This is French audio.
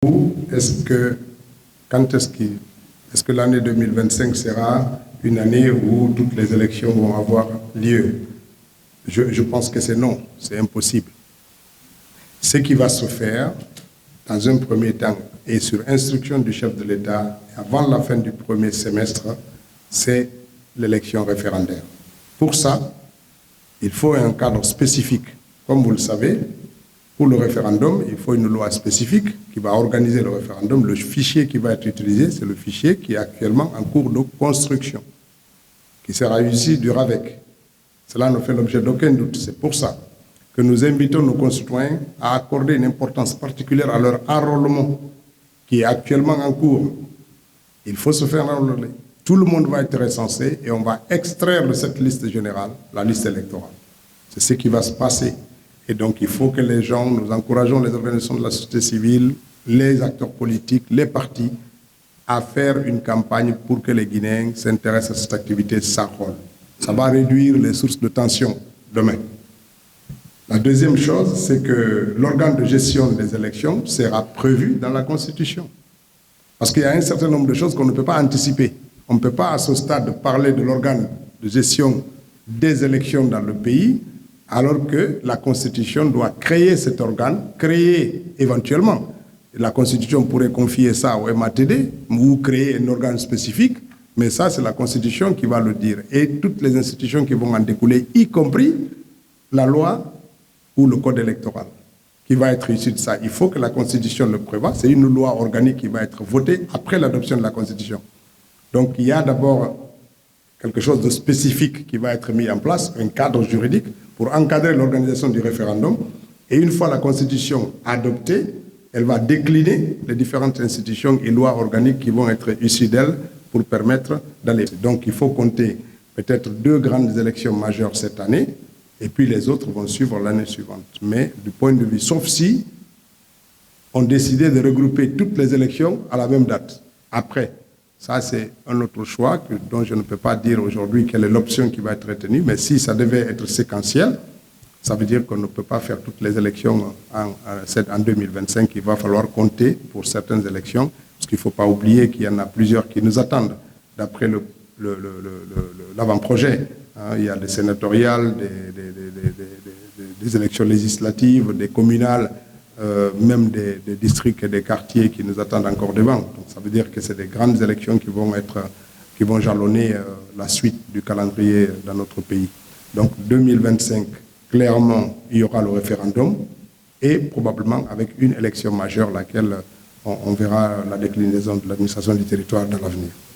Est-ce que l'année 2025 sera une année où toutes les élections vont avoir lieu? Je pense que c'est non, c'est impossible. Ce qui va se faire dans un premier temps et sur instruction du chef de l'État avant la fin du premier semestre, c'est l'élection référendaire. Pour ça, il faut un cadre spécifique. Comme vous le savez, pour le référendum, il faut une loi spécifique qui va organiser le référendum. Le fichier qui va être utilisé, c'est le fichier qui est actuellement en cours de construction, qui sera issu du RAVEC. Cela ne fait l'objet d'aucun doute. C'est pour ça que nous invitons nos concitoyens à accorder une importance particulière à leur enrôlement, qui est actuellement en cours. Il faut se faire enrôler. Tout le monde va être recensé et on va extraire de cette liste générale la liste électorale. C'est ce qui va se passer. Et donc, il faut que les gens, nous encourageons les organisations de la société civile, les acteurs politiques, les partis, à faire une campagne pour que les Guinéens s'intéressent à cette activité s'enrôlent. Ça va réduire les sources de tension demain. La deuxième chose, c'est que l'organe de gestion des élections sera prévu dans la Constitution. Parce qu'il y a un certain nombre de choses qu'on ne peut pas anticiper. On ne peut pas à ce stade parler de l'organe de gestion des élections dans le pays, alors que la Constitution doit créer cet organe, créer éventuellement. La Constitution pourrait confier ça au MATD ou créer un organe spécifique, mais ça, c'est la Constitution qui va le dire. Et toutes les institutions qui vont en découler, y compris la loi ou le code électoral, qui va être issu de ça. Il faut que la Constitution le prévoie. C'est une loi organique qui va être votée après l'adoption de la Constitution. Donc, il y a d'abord quelque chose de spécifique qui va être mis en place, un cadre juridique pour encadrer l'organisation du référendum. Et une fois la Constitution adoptée, elle va décliner les différentes institutions et lois organiques qui vont être issues d'elle pour permettre d'aller. Donc, il faut compter peut-être 2 grandes élections majeures cette année, et puis les autres vont suivre l'année suivante. Mais du point de vue, sauf si on décidait de regrouper toutes les élections à la même date, après. Ça, c'est un autre choix dont je ne peux pas dire aujourd'hui quelle est l'option qui va être retenue, mais si ça devait être séquentiel, ça veut dire qu'on ne peut pas faire toutes les élections en 2025. Il va falloir compter pour certaines élections, parce qu'il ne faut pas oublier qu'il y en a plusieurs qui nous attendent, d'après l'avant-projet. Il y a des sénatoriales, des élections législatives, des communales, même des districts et des quartiers qui nous attendent encore devant. Donc ça veut dire que c'est des grandes élections qui vont jalonner la suite du calendrier dans notre pays. Donc 2025, clairement, il y aura le référendum et probablement avec une élection majeure, laquelle on verra la déclinaison de l'administration du territoire dans l'avenir.